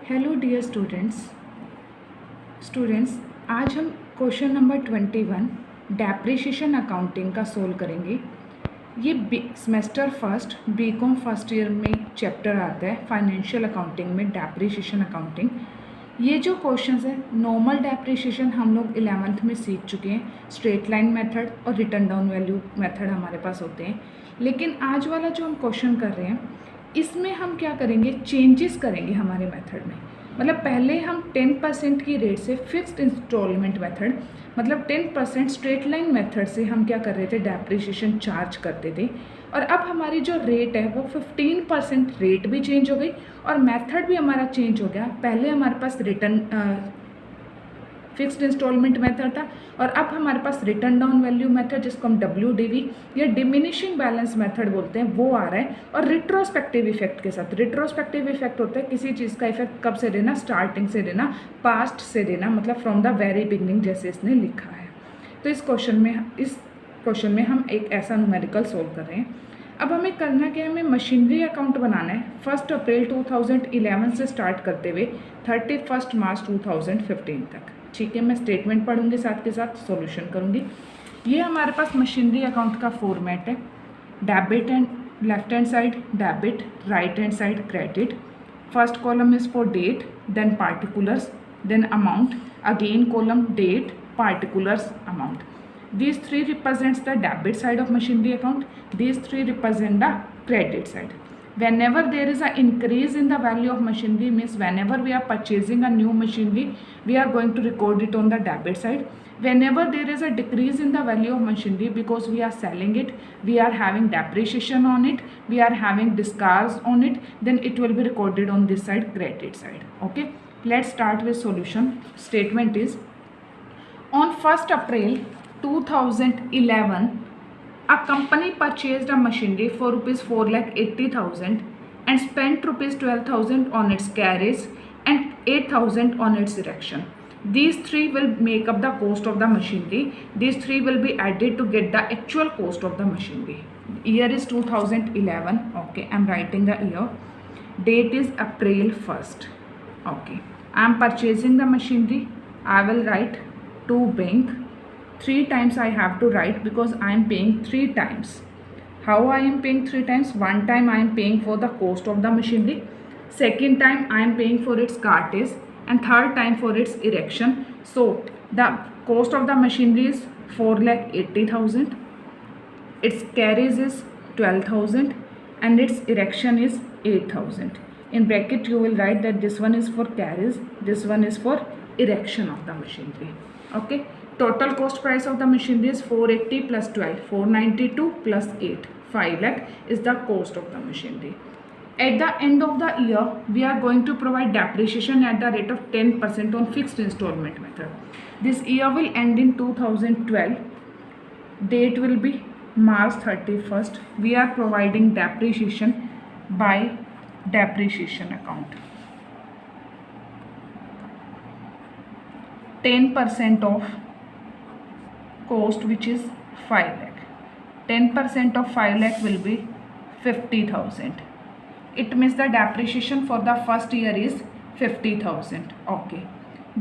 Hello dear students आज हम question number 21 depreciation accounting का सोल्व करेंगे। ये semester first BCom first year में चैप्टर आता है फाइनेंशियल अकाउंटिंग में डेप्रिसिएशन अकाउंटिंग। ये जो क्वेश्चंस है नॉर्मल डेप्रिसिएशन हम लोग 11th में सीख चुके हैं, स्ट्रेट लाइन मेथड और रिटर्न डाउन वैल्यू मेथड हमारे पास होते हैं। लेकिन आज वाला जो हम क्वेश्चन कर रहे हैं इसमें हम क्या करेंगे, चेंजेस करेंगे हमारे मेथड में। मतलब पहले हम 10% की रेट से फिक्स्ड इंस्टॉलमेंट मेथड मतलब 10% स्ट्रेट लाइन मेथड से हम क्या कर रहे थे, डेप्रिसिएशन चार्ज करते थे। और अब हमारी जो रेट है वो 15% रेट भी चेंज हो गई और मेथड भी हमारा चेंज हो गया। पहले हमारे पास रिटर्न फिक्स्ड इंस्टॉलमेंट मेथड था और अब हमारे पास रिटर्न डाउन वैल्यू मेथड जिसको हम WDV या डिमिनिशिंग बैलेंस मेथड बोलते हैं वो आ रहा है। और रिट्रोस्पेक्टिव इफेक्ट के साथ, रिट्रोस्पेक्टिव इफेक्ट होता है किसी चीज़ का इफेक्ट कब से देना, स्टार्टिंग से देना, पास्ट से देना, मतलब फ्रॉम द वेरी बिगनिंग जैसे इसने लिखा है। तो इस क्वेश्चन में हम एक ऐसा न्यूमेरिकल सोल्व कर रहे हैं। अब हमें करना क्या है, हमें मशीनरी अकाउंट बनाना है 1 अप्रैल 2011 से स्टार्ट करते हुए 31 मार्च 2015 तक। ठीक है, मैं स्टेटमेंट पढ़ूंगी साथ के साथ सॉल्यूशन करूंगी। ये हमारे पास मशीनरी अकाउंट का फॉर्मेट है। Debit and left hand side debit, right hand side credit. First column is for date, then particulars, then amount, again column date, particulars, amount. These three represents the debit side of machinery account. These three represent the credit side. Whenever there is an increase in the value of machinery, means whenever we are purchasing a new machinery, we are going to record it on the debit side. Whenever there is a decrease in the value of machinery because we are selling it, we are having depreciation on it, we are having discards on it, then it will be recorded on this side, credit side. Okay, let's start with solution. Statement is, on 1st April 2011, a company purchased a machinery for rupees 4,80,000 and spent rupees 12,000 on its carriage and 8,000 on its erection. These three will make up the cost of the machinery. These three will be added to get the actual cost of the machinery. Year is 2011. Okay, I am writing the year. Date is April 1st. Okay, I am purchasing the machinery. I will write to bank 3 times. I have to write because I am paying 3 times. How I am paying 3 times? One time I am paying for the cost of the machinery, second time I am paying for its cartage, and third time for its erection. So the cost of the machinery is 4,80,000, its carriage is 12,000 and its erection is 8,000. In bracket you will write that this one is for carriage, this one is for erection of the machinery. Okay, total cost price of the machinery is 480 plus 12, 492 plus 8, 5 lakh is the cost of the machinery. At the end of the year, we are going to provide depreciation at the rate of 10% on fixed installment method. This year will end in 2012. Date will be March 31st. We are providing depreciation by depreciation account. 10% of cost, which is 5 lakh. 10% of 5 lakh will be 50,000. It means the depreciation for the first year is 50,000. Okay,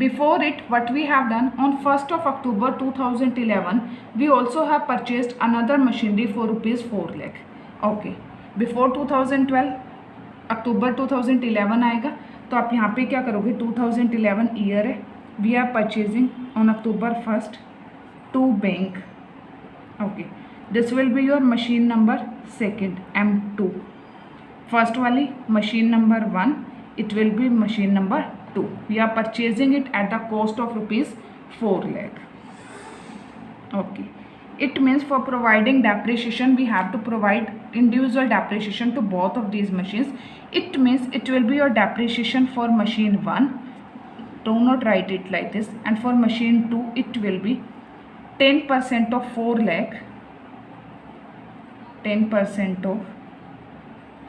before it what we have done, on 1st of October 2011 we also have purchased another machinery for rupees 4 lakh. Okay, before 2012 अक्टूबर 2011 आएगा तो आप यहाँ पे क्या करोगे, 2011 year है, we are purchasing on October 1st to bank. Okay, this will be your machine number second, M2. First वाली machine number 1, it will be machine number 2. We are purchasing it at the cost of rupees 4 lakh. Okay, it means for providing depreciation we have to provide individual depreciation to both of these machines. It means it will be your depreciation for machine 1, do not write it like this, and for machine 2 it will be 10% of 4 lakh, 10% of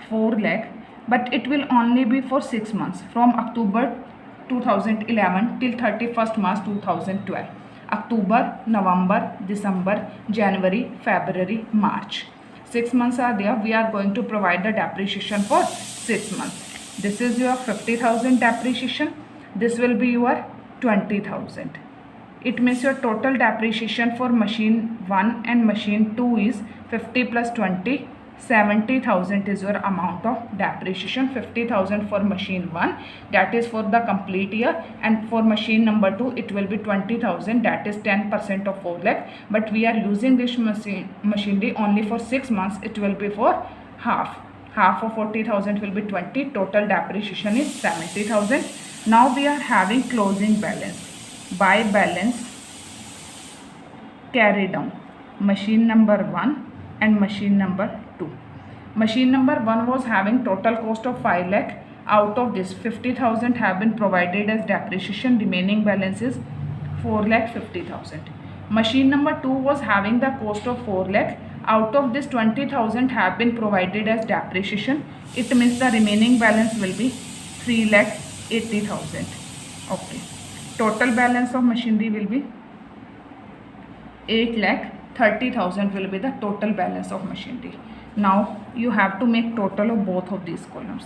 4 lakh, but it will only be for 6 months from October 2011 till 31st March 2012. October, November, December, January, February, March. 6 months are there. We are going to provide the depreciation for 6 months. This is your 50,000 depreciation. This will be your 20,000. It means your total depreciation for machine 1 and machine 2 is 50 plus 20, 70,000 is your amount of depreciation. 50,000 for machine 1, that is for the complete year, and for machine number 2 it will be 20,000, that is 10% of 4 lakh. But we are using this machinery only for 6 months. It will be for half of 40,000 will be 20. Total depreciation is 70,000. Now we are having closing balance. By balance carry down, machine number 1 and machine number 2. Machine number 1 was having total cost of 5 lakh. Out of this 50,000 have been provided as depreciation. Remaining balance is 4 lakh 50,000. Machine number 2 was having the cost of 4 lakh. Out of this 20,000 have been provided as depreciation. It means the remaining balance will be 3 lakh 80,000. Okay. Total balance of machinery will be 8 lakh 30,000 will be the total balance of machinery. Now you have to make total of both of these columns.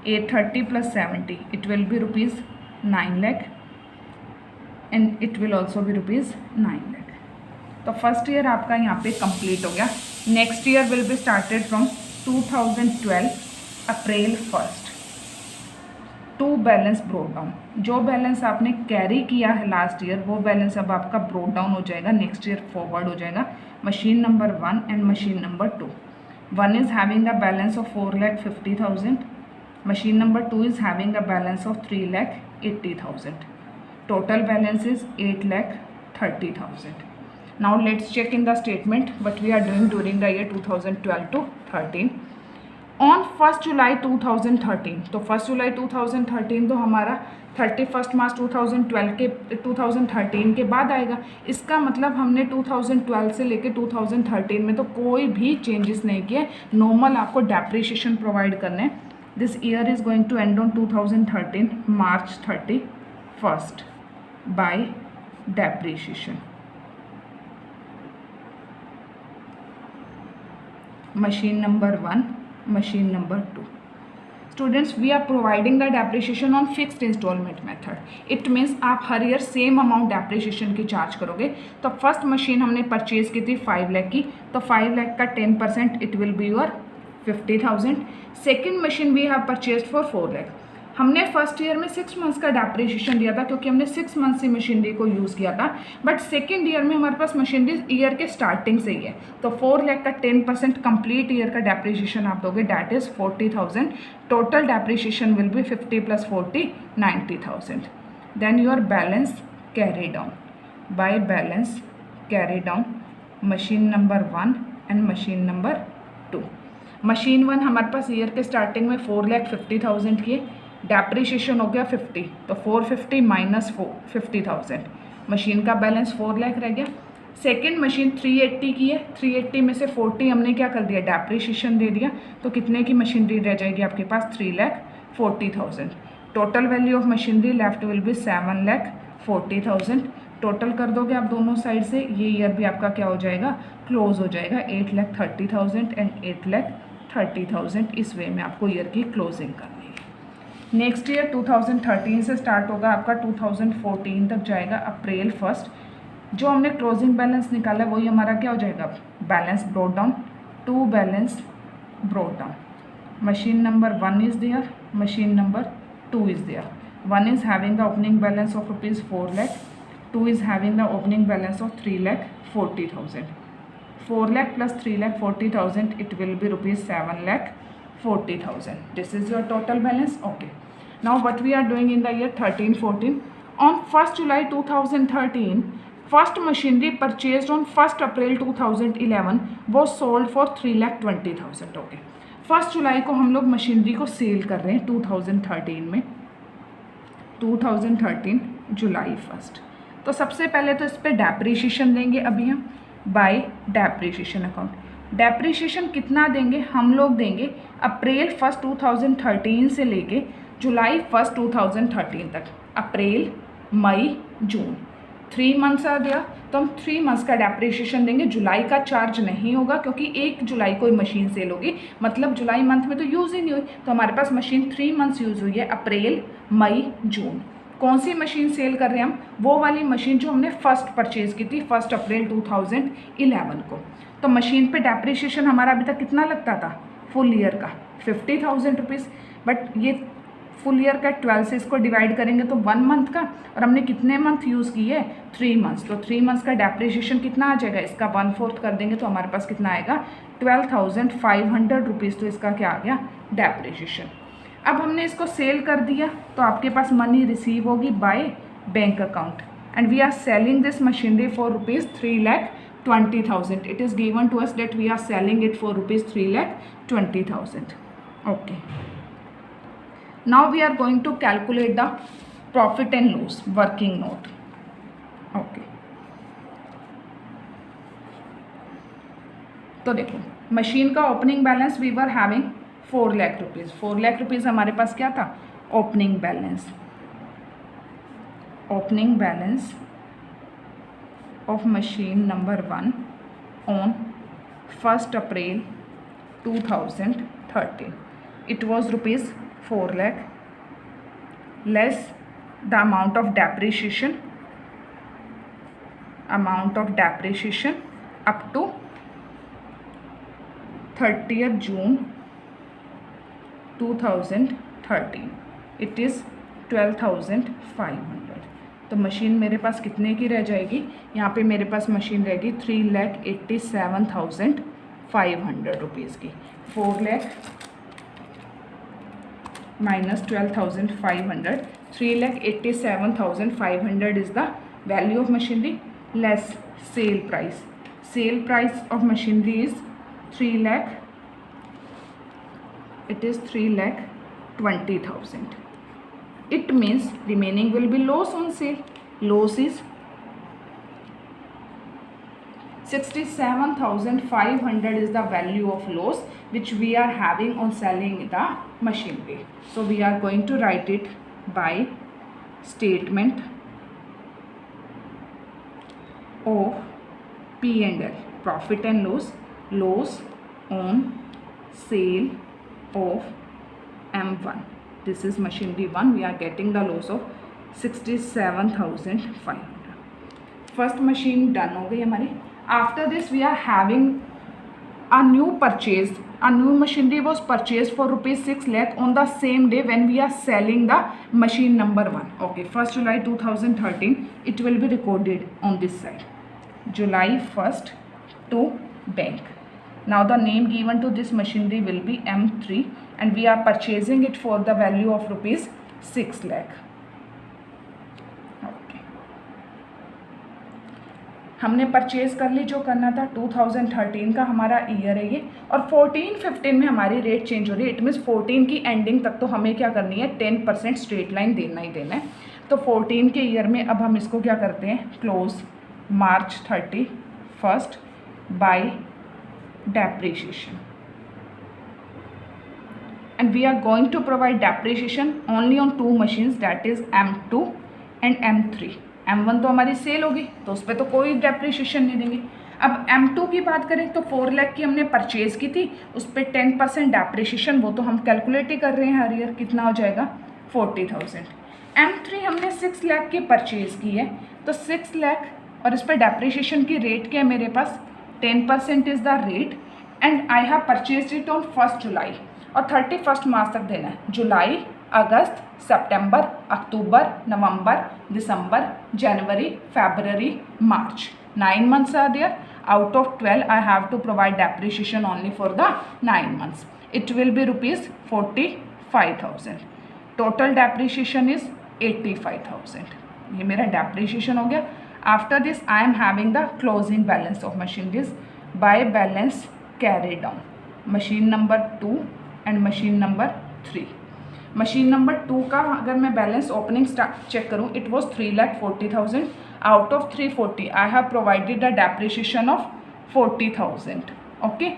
830 plus 70, it will be rupees 9 lakh and it will also be rupees 9 lakh. तो first year आपका यहाँ पे complete हो गया. Next year will be started from 2012 April 1. To balance brought down. जो balance आपने carry किया है लास्ट ईयर वो बैलेंस अब आपका ब्रोड डाउन हो जाएगा, नेक्स्ट ईयर फॉरवर्ड हो जाएगा. Machine number 1 and machine number 2. 1 is having the balance of 4,50,000. Machine number 2 is having the balance of 3,80,000. Total balance is 8,30,000. Now let's check in the statement what we are doing during the year 2012 to 13. On 1 July 2013, तो 1 July 2013 तो हमारा 31 मार्च 2013 के बाद आएगा. इसका मतलब हमने 2012 से लेके 2013 में तो कोई भी चेंजेस नहीं किए. नॉर्मल आपको डेप्रिसिएशन प्रोवाइड करने. This year is going to end on 2013 March 31 by depreciation. Machine number 1, machine number 2. Students, we are providing the depreciation on fixed installment method. It means आप हर ईयर सेम अमाउंट डेप्रिसिएशन की charge करोगे. तो first machine हमने purchase की थी 5 लाख की, तो 5 लाख का 10% it will be your 50,000. Second machine we have purchase for 4 lakh. हमने फर्स्ट ईयर में 6 मंथ्स का डेप्रिसिएशन दिया था क्योंकि हमने 6 मंथ्स से मशीनरी को यूज़ किया था. बट सेकेंड ईयर में हमारे पास मशीनरी ईयर के स्टार्टिंग से ही है, तो 4 लाख का 10% कंप्लीट ईयर का डेप्रिसिएशन आप दोगे, that is 40,000. Total depreciation will be 50 plus 40 90,000. Then your balance carry down. By balance carry down machine number 1 and machine number 2. Machine 1 हमारे पास ईयर के स्टार्टिंग में 4,50,000 की, डेप्रिसिएशन हो गया 50, तो 450 माइनस 50,000. मशीन का बैलेंस 4 लाख रह गया. सेकेंड मशीन 380 की है, 380 में से 40 हमने क्या कर दिया, डेप्रिसिएशन दे दिया, तो कितने की मशीनरी रह जाएगी आपके पास, 3,40,000. Total value of machinery left will be 7,40,000. Total कर दोगे आप दोनों साइड से, ये ईयर भी आपका क्या हो जाएगा, क्लोज हो जाएगा. 8,30,000 एंड 8,30,000. इस वे में आपको ईयर की क्लोजिंग करनी है. नेक्स्ट ईयर 2013 से स्टार्ट होगा आपका, 2014 तक जाएगा अप्रैल 1. जो हमने क्लोजिंग बैलेंस निकाला वही हमारा क्या हो जाएगा, balance brought down. To balance brought down. Machine number 1 is there, machine number 2 is there. 1 is having the opening balance of rupees 4 lakh, 2 is having the opening balance of 3,40,000. 4 lakh plus 3,40,000, it will be rupees 7,40,000. This is your total balance. Okay. Now what we are doing in the year 13-14. On 1st July 2013, first machinery purchased on 1st April 2011 was sold for 3,20,000. Okay. 1st जुलाई को हम लोग machinery को cell कर रहे हैं 2013 में, 2013 जुलाई 1. तो सबसे पहले तो इस पर डेप्रिसिएशन देंगे अभी हम, बाय डेप्रिसिएशन अकाउंट. डेप्रिसिएशन कितना देंगे हम लोग, देंगे अप्रैल 1 2013 से लेके जुलाई 1 2013 तक. अप्रैल, मई, जून, 3 मंथ्स आ गया. तो हम 3 मंथ्स का डेप्रिसिएशन देंगे। जुलाई का चार्ज नहीं होगा क्योंकि 1 जुलाई को ही मशीन सेल होगी, मतलब जुलाई मंथ में तो यूज़ ही नहीं हुई। तो हमारे पास मशीन 3 मंथ्स यूज़ हुई है, अप्रैल, मई, जून। कौन सी मशीन सेल कर रहे हैं हम? वो वाली मशीन जो हमने फर्स्ट परचेज़ की थी 1 अप्रैल 2011 को। तो मशीन पे डेप्रिसिएशन हमारा अभी तक कितना लगता था फुल ईयर का? 50,000 रुपीज़। बट ये फुल ईयर का 12 से इसको डिवाइड करेंगे तो 1 मंथ का, और हमने कितने मंथ यूज़ किए? 3 मंथ्स। तो 3 मंथ्स का डेप्रिसिएशन कितना आ जाएगा? इसका 1/4 कर देंगे तो हमारे पास कितना आएगा? 12,500 रुपीज़। तो इसका क्या आ गया? डेप्रिसिएशन। अब हमने इसको सेल कर दिया तो आपके पास मनी रिसीव होगी by bank account, and we are selling this machinery for rupees 3,20,000. It is given to us that we are selling it for rupees 3,20,000. Okay. Now we are going to calculate the profit and loss working note. Okay. तो देखो machine का opening balance we were having 4 lakh rupees. 4 lakh rupees हमारे पास क्या था? Opening balance. Opening balance of machine number 1 on 1st April 2013. It was rupees 4 lakh less the amount of depreciation up to 30th June 2013. It is 12,500. तो machine मेरे पास कितने की रह जाएगी? यहाँ पे मेरे पास मशीन रहेगी 3,87,500 रुपीज़ की। 4 lakh minus 12,500, 3,87,500 is the value of machinery less sale price. Sale price of machinery is 3 lakh. It is 3,20,000. It means remaining will be loss on sale. Loss is 67,500 is the value of loss which we are having on selling the machinery. So we are going to write it by statement of P&L, profit and loss, loss on sale of M1. This is machinery 1. We are getting the loss of 67,500. First machine done हो गई हमारी. After this we are having a new purchase. A new machinery was purchased for rupees 6 lakh on the same day when we are selling the machine number 1. Okay, 1st July 2013. It will be recorded on this side. July 1st to bank. Now the name given to this machinery will be M3 and we are purchasing it for the value of rupees 6 lakh. Okay. हमने purchase कर ली जो करना था। 2013 का हमारा year है ये, और 14-15 में हमारी रेट चेंज हो रही है। इट मीन्स 14 की एंडिंग तक तो हमें क्या करनी है? 10% स्ट्रेट लाइन देना ही देना है। तो 14 के ईयर में अब हम इसको क्या करते हैं? Close March 31st by depreciation, and we are going to provide depreciation only on 2 machines, that is M2 and M3. M1 तो हमारी सेल होगी तो उस पर तो कोई डेप्रिसिएशन नहीं देंगे। अब M2 की बात करें तो 4 लाख की हमने परचेज़ की थी, उस पर 10% डेप्रिसिएशन वो तो हम कैलकुलेट ही कर रहे हैं हर ईयर, कितना हो जाएगा? 40,000। M3 हमने 6 लाख की परचेज़ की है तो 6 लाख, और इस पर डेप्रिसिएशन की रेट क्या है मेरे पास? 10% is the rate, and I have purchase it on 1st जुलाई, और 31st मार्च तक देना है। जुलाई, अगस्त, सितंबर, अक्टूबर, नवंबर, दिसंबर, जनवरी, फरवरी, मार्च, 9 months are there. Out of 12 I have to provide depreciation only for the 9 months. It will be rupees 45,000. Total depreciation is 85,000. ये मेरा depreciation हो गया। After this I am having the closing balance of machineries by balance carried down. Machine number 2 and machine number 3. Machine number 2 का अगर मैं balance opening check करूँ, it was 3,40,000. Out of 340 I have provided a depreciation of 40,000. Okay,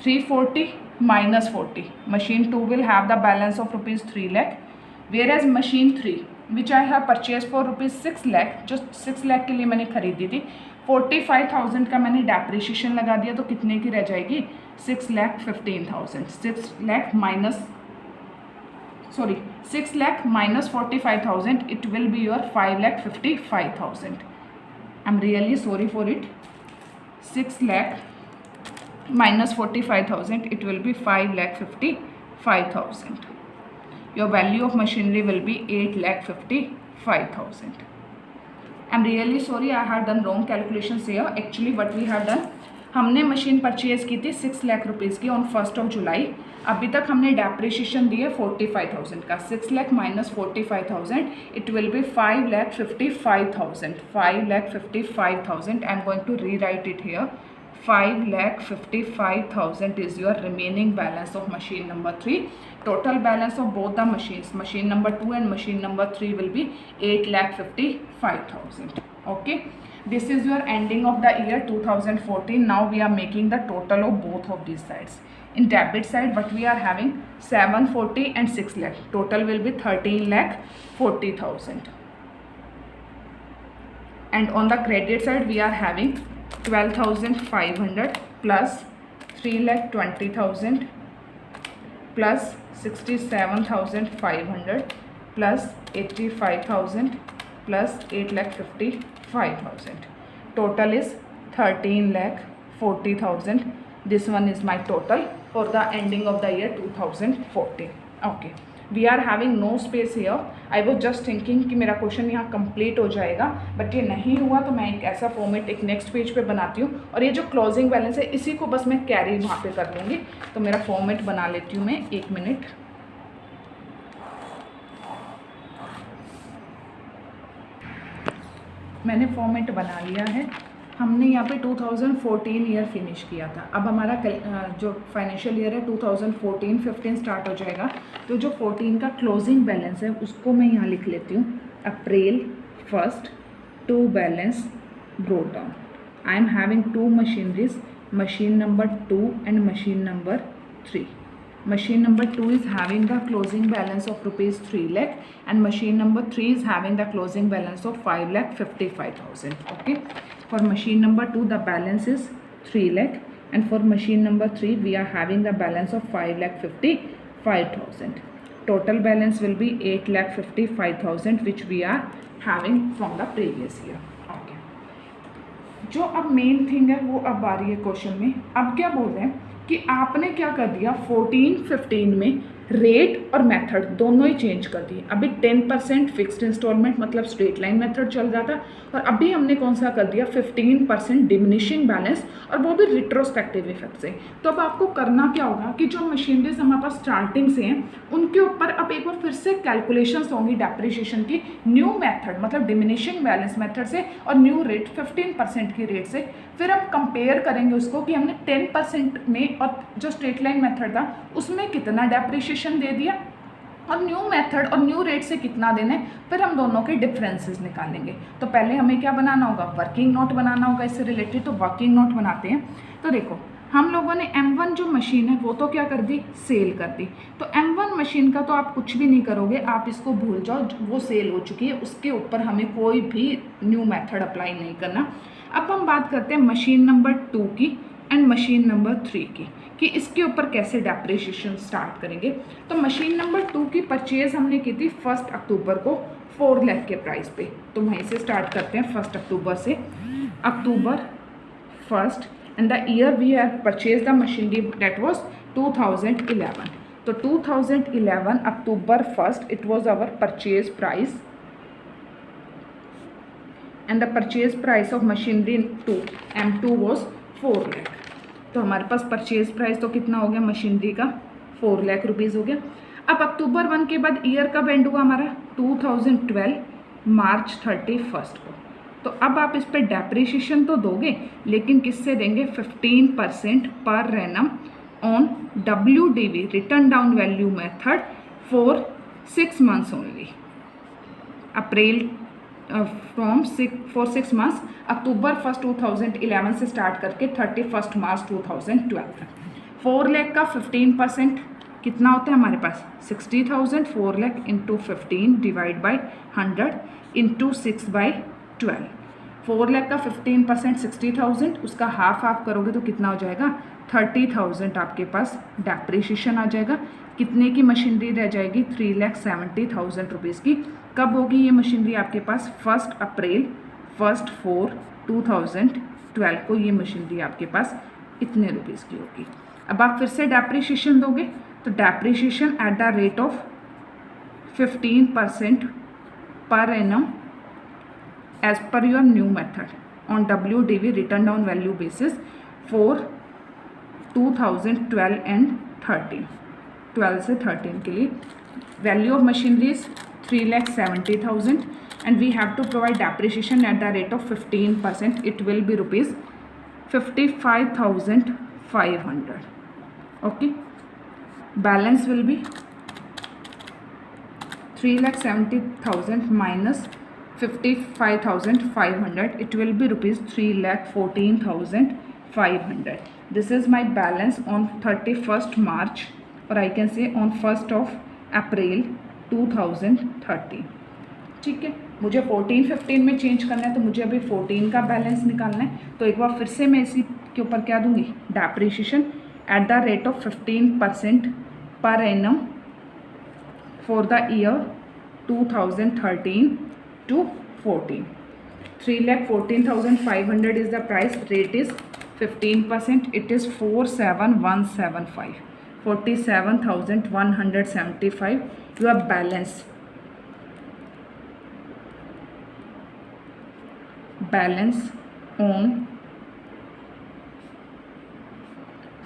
340 minus 40. Machine 2 will have the balance of rupees 3 lakh, whereas machine 3 which I have purchase for ₹6 lakh, जो 6 लाख के लिए मैंने खरीदी थी, 45,000 का मैंने डेप्रिसिएशन लगा दिया, तो कितने की रह जाएगी? 6,15,000। 6 lakh minus 45,000, it will be your 5,55,000. I'm really sorry for it. 6 lakh minus 45,000, it will be 5,55,000. Your value of machinery will be 8,55,000. I'm really sorry, I have done wrong calculations here. Actually what we have done, हमने machine purchase की थी 6 lakh rupees की on 1 July. अभी तक हमने depreciation दी है 45,000 का। 6 lakh minus 45,000, it will be 5,55,000। 5,55,000, I am going to rewrite it here. 5,55,000 is your remaining balance of machine number 3. Total balance of both the machines, machine number 2 and machine number 3, will be 8,55,000. Okay, this is your ending of the year 2014. Now we are making the total of both of these sides. In debit side, what we are having, 740 and 6 lakh. Total will be 13,40,000. And on the credit side, we are having 12,500 plus 3,20,000 plus 67,500 plus 85,000 plus 8,55,000. Total is 13,40,000. This one is my total for the ending of the year 2014. Okay, we are having no space here. I was just thinking कि मेरा question यहाँ complete हो जाएगा, but ये नहीं हुआ, तो मैं एक ऐसा फॉर्मेट एक नेक्स्ट पेज पे बनाती हूँ, और ये जो क्लोजिंग बैलेंस है इसी को बस मैं कैरी वहाँ पे कर लूँगी। तो मेरा फॉर्मेट बना लेती हूँ मैं, 1 मिनट। मैंने फॉर्मेट बना लिया है। हमने यहाँ पे 2014 ईयर फिनिश किया था। अब हमारा जो फाइनेंशियल ईयर है 2014-15 स्टार्ट हो जाएगा। तो जो 14 का क्लोजिंग बैलेंस है उसको मैं यहाँ लिख लेती हूँ। April 1 to balance brought down. I am having 2 machineries, machine number 2 and machine number 3. Machine number 2 is having the closing balance of rupees 3 lakh and machine number 3 is having the closing balance of 5,55,000. Okay, for machine number 2 the balance is 3 lakh and for machine number 3 we are having the balance of 5,55,000. Total balance will be 8,55,000 which we are having from the previous year. Okay, जो अब main thing है वो अब आ रही है question में। अब क्या बोल रहे हैं कि आपने क्या कर दिया, 14-15 में रेट और मेथड दोनों ही चेंज कर दिए। अभी 10% फिक्स्ड इंस्टॉलमेंट मतलब स्ट्रेट लाइन मेथड चल रहा था, और अभी हमने कौन सा कर दिया, 15% डिमिनिशिंग बैलेंस, और वो भी रिट्रोस्पेक्टिव इफेक्ट से। तो अब आपको करना क्या होगा कि जो मशीनरीज हमारे पास स्टार्टिंग से हैं उनके ऊपर अब एक बार फिर से कैलकुलेशंस होंगी डेप्रिसिएशन की, न्यू मेथड मतलब डिमिनिशिंग बैलेंस मेथड से और न्यू रेट 15% की रेट से। फिर हम कंपेयर करेंगे उसको कि हमने 10% में और जो स्ट्रेट लाइन मेथड था उसमें कितना डेप्रिसिएशन दे दिया और न्यू मेथड और न्यू रेट से कितना देना है, फिर हम दोनों के डिफरेंसेस निकालेंगे। तो पहले हमें क्या बनाना होगा, वर्किंग नोट बनाना होगा इससे रिलेटेड। तो वर्किंग नोट बनाते हैं। तो देखो हम लोगों ने M1 जो मशीन है वो तो क्या कर दी, सेल कर दी। तो M1 मशीन का तो आप कुछ भी नहीं करोगे, आप इसको भूल जाओ, वो सेल हो चुकी है, उसके ऊपर हमें कोई भी न्यू मेथड अप्लाई नहीं करना। अब हम बात करते हैं मशीन नंबर 2 की एंड मशीन नंबर 3 की, कि इसके ऊपर कैसे डेप्रिसिएशन स्टार्ट करेंगे। तो मशीन नंबर 2 की परचेज हमने की थी 1 अक्टूबर को 4 लाख के प्राइस पे। तो वहीं से स्टार्ट करते हैं 1 अक्टूबर से। October 1st and the year we have purchased the machinery, that was 2011. So 2011 October 1st it was our purchase price and the purchase price of machinery 2 M2 was 4 lakh. तो हमारे पास purchase price तो कितना हो गया machinery का, 4 lakh rupees हो गया। अब अक्टूबर 1 के बाद ईयर कब एंड हुआ हमारा, 2012 मार्च 31 को। तो अब आप इस पर डेप्रिसिएशन तो दोगे, लेकिन किससे देंगे, 15% per annum on WDV written down value method for 6 months only. April for 6 months, October 1 2011 से स्टार्ट करके 31 मार्च 2012 तक। 4 लाख का 15% कितना होता है हमारे पास 60,000, 4 lakh into 15 divide by 100 into 6/12। 4 lakh का 15% 60,000, उसका हाफ आप करोगे तो कितना हो जाएगा 30,000 आपके पास डेप्रिसिएशन आ जाएगा। कितने की मशीनरी रह जाएगी 3,70,000 रुपीज़ की। कब होगी ये मशीनरी आपके पास 1 अप्रैल 2012 को ये मशीनरी आपके पास इतने रुपीज़ की होगी। अब आप फिर से डेप्रिसिएशन दोगे तो depreciation eight the rate of 15% per annum as per your new method on WDV written down value basis for 2012 and 13, 12 से 13 के लिए। Value of machinery is 3,70,000 and we have to provide depreciation at the rate of 15%. It will be rupees 55,500. Okay, balance will be 3,70,000 minus 55,500. It will be rupees 3,14,500. This is my balance on 31st March or I can say on 1st of April 2013. ठीक है, मुझे 14-15 में change करना है तो मुझे अभी 14 का बैलेंस निकालना है। तो एक बार फिर से मैं इसी के ऊपर क्या दूंगी, depreciation eight the rate of 15% per annum for the year 2013 to 14. 3,14,500 is the price. Rate is 15%. It is 47,175. 47,175. Your balance. Balance on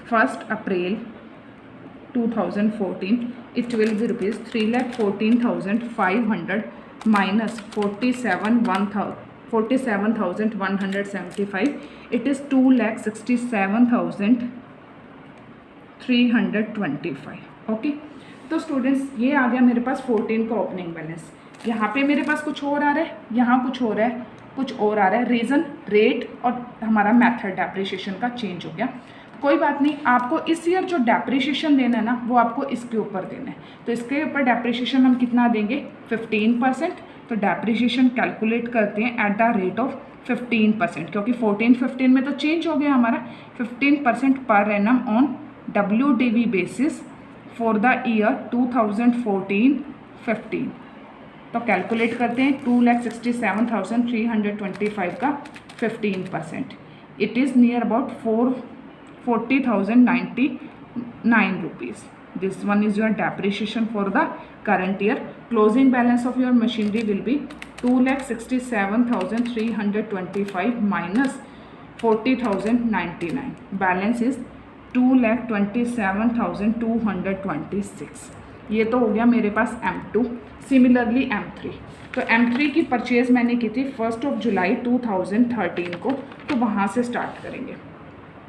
1st April 2014. It will be rupees 3,14,500 minus 47,175. It is 2,67,325. Okay, तो students ये आ गया मेरे पास 14 का opening balance. यहाँ पे मेरे पास कुछ और आ रहा है, यहाँ कुछ और है, कुछ और आ रहा है। रीज़न रेट और हमारा मेथड डेप्रिसिएशन का चेंज हो गया। कोई बात नहीं, आपको इस ईयर जो डेप्रिसिएशन देना है ना वो आपको इसके ऊपर देना है। तो इसके ऊपर डेप्रिसिएशन हम कितना देंगे 15%। तो डेप्रिसिएशन कैलकुलेट करते हैं एट द रेट ऑफ 15%, क्योंकि 14-15 में तो चेंज हो गया हमारा। 15% per annum on WDV basis for the year 2014-15। तो कैलकुलेट करते हैं 2,67,325 का 15%। It is near about 40,099 rupees. This one is your depreciation for the current year. Closing balance of your machinery will be 2,67,325 minus 40,099. Balance is 2,27,226. ये तो हो गया मेरे पास M2। Similarly M3, तो M3 की परचेज मैंने की थी 1 जुलाई 2013 को, तो वहाँ से स्टार्ट करेंगे।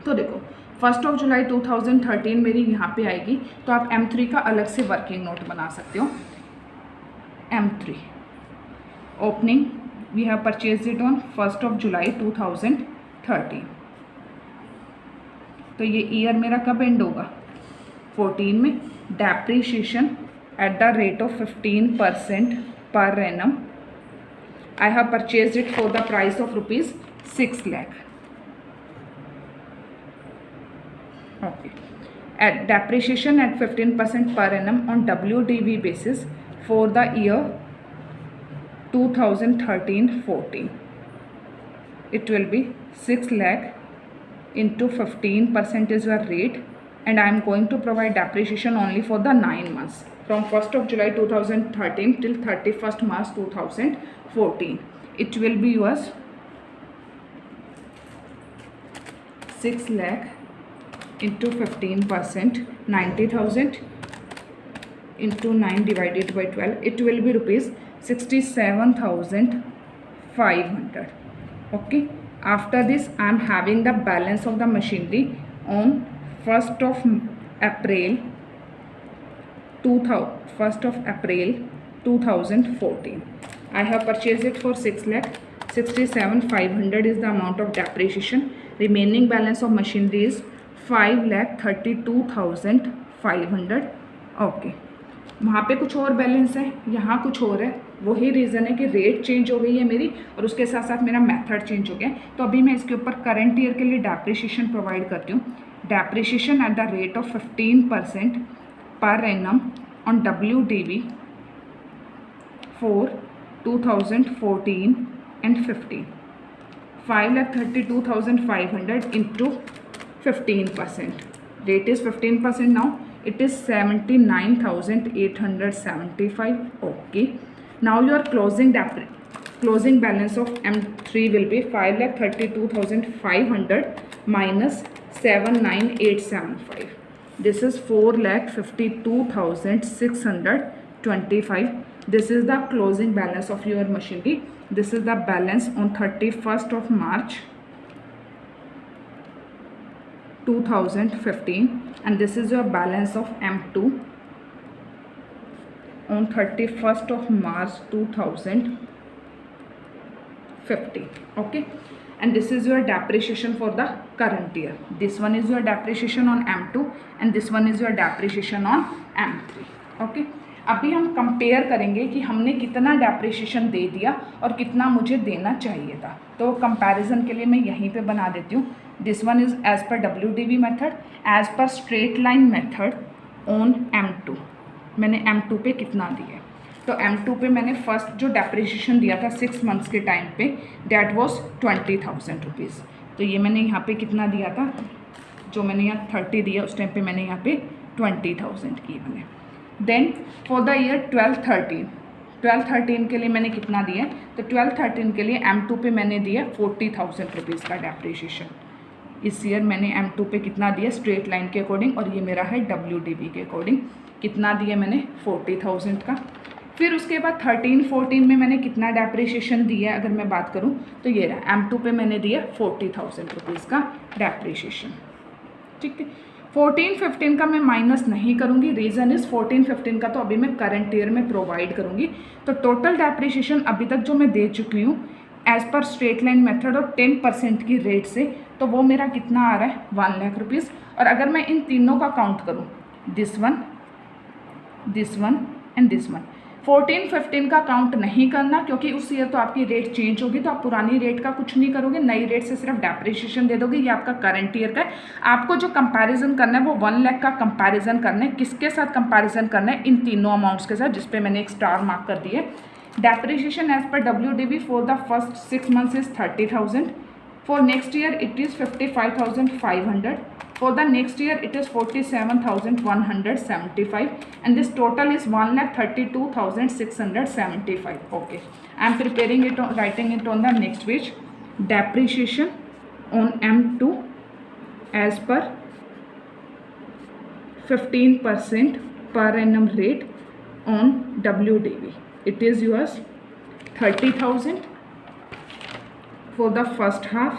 तो देखो 1 जुलाई 2013 मेरी यहाँ पे आएगी, तो आप M3 का अलग से वर्किंग नोट बना सकते हो। M3 opening we have purchase it on 1 July 2013। तो ये ईयर मेरा कब एंड होगा 14 में। Depreciation eight the rate of 15% per annum. I have purchase it for the price of rupees 6 lakh. Okay, at depreciation at 15% per annum on WDV basis for the year 2013-14. It will be 6 lakh into 15% is your rate, and I am going to provide depreciation only for the 9 months from 1st of July 2013 till 31st March 2014. It will be yours 6 lakh into 15%, 90,000 into 9 divided by 12. It will be rupees 67,500. Okay, after this I am having the balance of the machinery on 1st of April 2014. I have purchased it for 6 lakh. 67,500 is the amount of depreciation. Remaining balance of machinery is 5,32,500 okay, वहाँ पे कुछ और balance है, यहाँ कुछ और है। वही रीज़न है कि रेट चेंज हो गई है मेरी और उसके साथ साथ मेरा मेथड चेंज हो गया। तो अभी मैं इसके ऊपर करंट ईयर के लिए डेप्रिसिएशन प्रोवाइड करती हूँ। Depreciation eight the rate of 15% per annum on WDV for 2014 and 15, 5,32,500 into 15%. Rate is 15% now. It is 79,875. Okay. Now your closing balance of M3 will be 5,32,500 minus 7,9,875. This is 4,52,625. This is the closing balance of your machinery. This is the balance on 31st of March 2015 and this is your balance of M2 on 31st of March 2015. Okay, and this is your depreciation for the current year. This one is your depreciation on M2 and this one is your depreciation on M3. Okay, अभी हम compare करेंगे कि हमने कितना depreciation दे दिया और कितना मुझे देना चाहिए था। तो कंपैरिजन के लिए मैं यहीं पे बना देती हूँ। This one is as per WDV method, as per straight line method on M2 मैंने M2 पे कितना दिया। तो M2 पे मैंने फर्स्ट जो डेप्रिसिएशन दिया था 6 मंथ्स के टाइम पे, दैट वॉज 20,000 रुपीज़। तो ये मैंने यहाँ पे कितना दिया था, जो मैंने यहाँ 30 दिया उस टाइम पे मैंने यहाँ पे 20,000 की मैंने। देन फॉर द ईयर 12-13 के लिए मैंने कितना दिया, तो 12-13 के लिए M2 पे मैंने दिया 40,000 रुपीज़ का डेप्रिसिएशन। इस ईयर मैंने M2 पे कितना दिया स्ट्रेट लाइन के अकॉर्डिंग, और ये मेरा है WDV के अकॉर्डिंग कितना दिया मैंने 40,000 का। फिर उसके बाद 13-14 में मैंने कितना डेप्रिसिएशन दिया अगर मैं बात करूँ तो ये रहा, M2 पे मैंने दिया 40,000 रुपीज़ का डेप्रिसिएशन। ठीक है, 14-15 का मैं माइनस नहीं करूँगी, रीज़न इज़ 14-15 का तो अभी मैं करंट ईयर में प्रोवाइड करूँगी। तो टोटल डेप्रिसिएशन अभी तक जो मैं दे चुकी हूँ as per straight line method और 10% की रेट से, तो वो मेरा कितना आ रहा है 1 लाख रुपीज़। और अगर मैं इन तीनों का काउंट करूँ, this one and this one, 14-15 का काउंट नहीं करना क्योंकि उस ईयर तो आपकी रेट चेंज होगी, तो आप पुरानी रेट का कुछ नहीं करोगे, नई रेट से सिर्फ डेप्रिसिएशन दे दोगे। ये आपका करंट ईयर का है। आपको जो कंपैरिजन करना है वो 1 लाख का कंपैरिजन करना है। किसके साथ कंपैरिजन करना है, इन तीनों अमाउंट्स के साथ, जिस पे मैंने एक स्टार मार्क कर दिया है। Depreciation as per WDV for the first 6 months is 30,000, for next year it is 55,500, for the next year it is 47,175 and this total is 1,32,675. Okay, I am preparing it, writing it on the next page. Depreciation on M2 as per 15% per annum rate on WDV, it is yours 30,000 for the first half.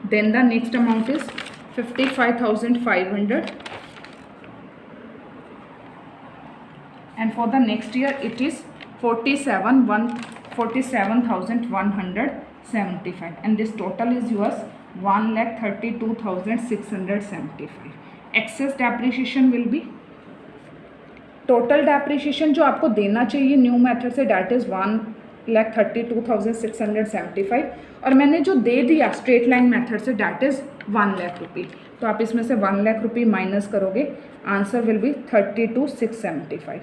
Then the next amount is 55,500 and for the next year it is 47,175 and this total is yours 1,32,675. Excess depreciation will be, total depreciation जो आपको देना चाहिए new method से that is 1,32,675 और मैंने जो दे दिया स्ट्रेट लाइन मेथड से डैट इज़ 1 लाख रुपी। तो आप इसमें से 1 लाख रुपी माइनस करोगे, answer will be 32,675।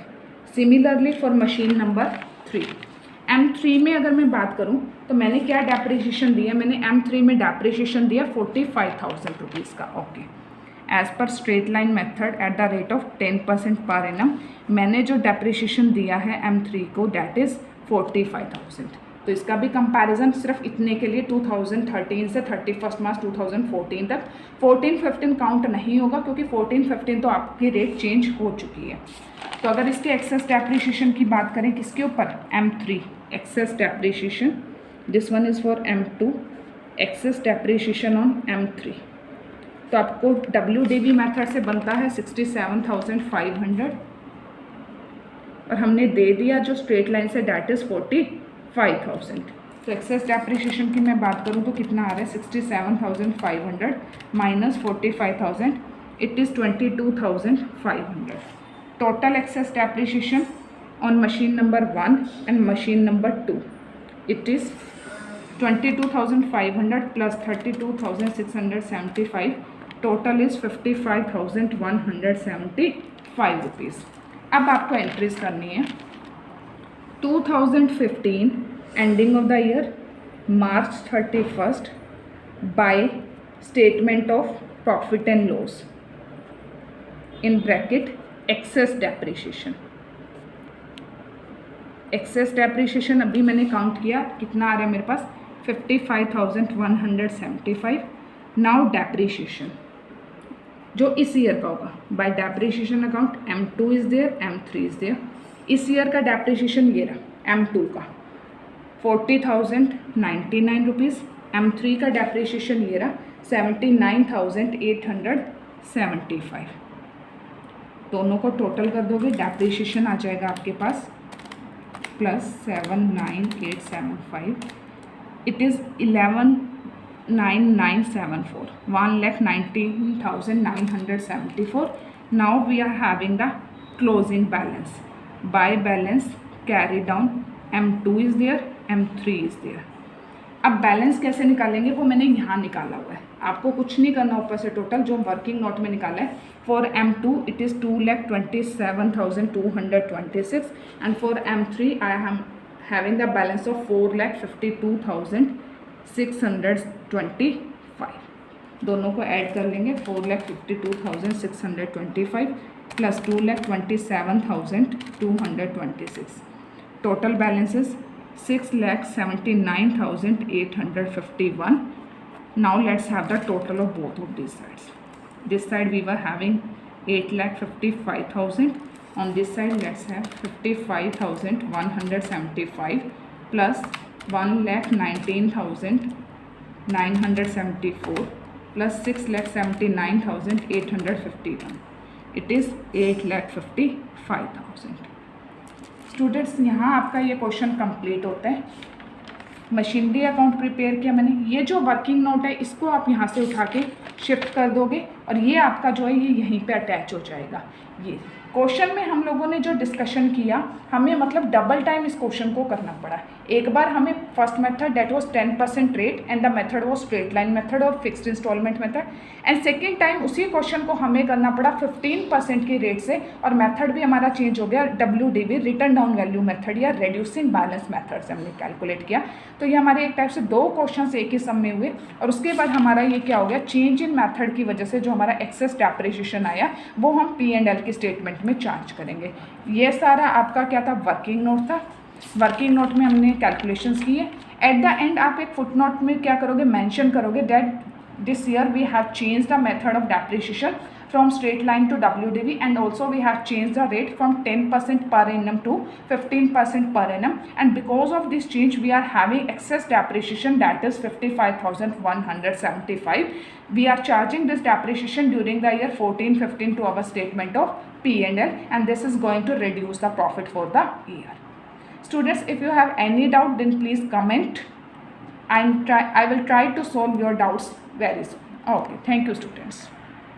Similarly for machine number 3, M3 में अगर मैं बात करूं तो मैंने क्या डेप्रिसिएशन दिया, मैंने M3 में डेप्रिसिएशन दिया 45,000 रुपीज़ का। Okay, as per straight line method at the rate of 10% per annum मैंने जो डेप्रिसिएशन दिया है M3 को डैट इज़ 45,000। तो इसका भी कंपैरिजन सिर्फ इतने के लिए 2013 से 31 मार्च 2014 तक, 14-15 काउंट नहीं होगा क्योंकि 14-15 तो आपकी रेट चेंज हो चुकी है। तो अगर इसके एक्सेस डेप्रिसिएशन की बात करें किसके ऊपर, M3 excess depreciation, this one is for M2 excess depreciation on M3, तो आपको WDV मेथड से बनता है 67,500 और हमने दे दिया जो स्ट्रेट लाइन से डैट इज़ 45,000। तो एक्सेस डेप्रिसिएशन की मैं बात करूँ तो कितना आ रहा है 67,500 minus 45,000, it is 22,500। total excess depreciation on machine number 1 and machine number 2, it is 22,500 plus 32,675, total is 55,175 rupees. अब आपको एंट्रीज करनी है 2015 ending of the year March 31st by statement of profit and loss in bracket excess depreciation. Access depreciation अभी मैंने count किया कितना आ रहा है मेरे पास 55,175. नाउ डेप्रिशिएशन जो इस ईयर का होगा by depreciation account M2 is there, M3 is there. इस ईयर का डेप्रिशिएशन ये रहा M2 का 40,099 रुपीज़, M3 का डेप्रिशिएशन ये रहा 79,875. दोनों को टोटल कर दोगे डेप्रिशिएशन आ जाएगा आपके पास plus 79,875. It is 11,997,4 1,19,974. Now we are having the closing balance. By balance carry down M2 is there, M3 is there. अब बैलेंस कैसे निकालेंगे वो मैंने यहाँ निकाला हुआ है, आपको कुछ नहीं करना ऊपर से. टोटल जो वर्किंग नोट में निकाला है for M2 it is 2,27,226 and for M3 I am having the balance of 4,52,625. दोनों को ऐड कर लेंगे 4,52,625 plus 2,27,226. Total balance is 6,79,851. Now let's have the total of both of these sides. This side we were having 8,55,000. On this side let's have 55,175 plus 1,19,974 plus 6,79,851. It is 8,55,000. Students यहाँ आपका ये question complete होता है. Machinery account prepare किया मैंने. ये जो working note है इसको आप यहाँ से उठा के शिफ्ट कर दोगे और ये आपका जो है ये यहीं पे अटैच हो जाएगा. ये क्वेश्चन में हम लोगों ने जो डिस्कशन किया हमें मतलब डबल टाइम इस क्वेश्चन को करना पड़ा. एक बार हमें first method that was 10% rate and the method was straight line method और fixed installment method, and second time उसी क्वेश्चन को हमें करना पड़ा 15% की रेट से और मेथड भी हमारा चेंज हो गया WDV written down value method या रेड्यूसिंग बैलेंस मेथड से हमने कैलकुलेट किया. तो ये हमारे एक टाइप से दो क्वेश्चन एक ही सम में हुए और उसके बाद हमारा ये क्या हो गया चेंज इन मेथड की वजह से जो हमारा एक्सेस डेप्रिसिएशन आया वो हम P&L की स्टेटमेंट में चार्ज करेंगे. ये सारा आपका क्या था वर्किंग नोट था. वर्किंग नोट में हमने कैलकुलेशंस किए. एट द एंड आप एक फुट नोट में क्या करोगे मेंशन करोगे that this year we have change the method of depreciation from straight line to WDV and also we have changed the rate from 10% per annum to 15% per annum, and because of this change we are having excess depreciation that is 55,175. We are charging this depreciation during the year 14-15 to our statement of P&L and this is going to reduce the profit for the year. Students, if you have any doubt then please comment. I will try to solve your doubts very soon. Okay, thank you students.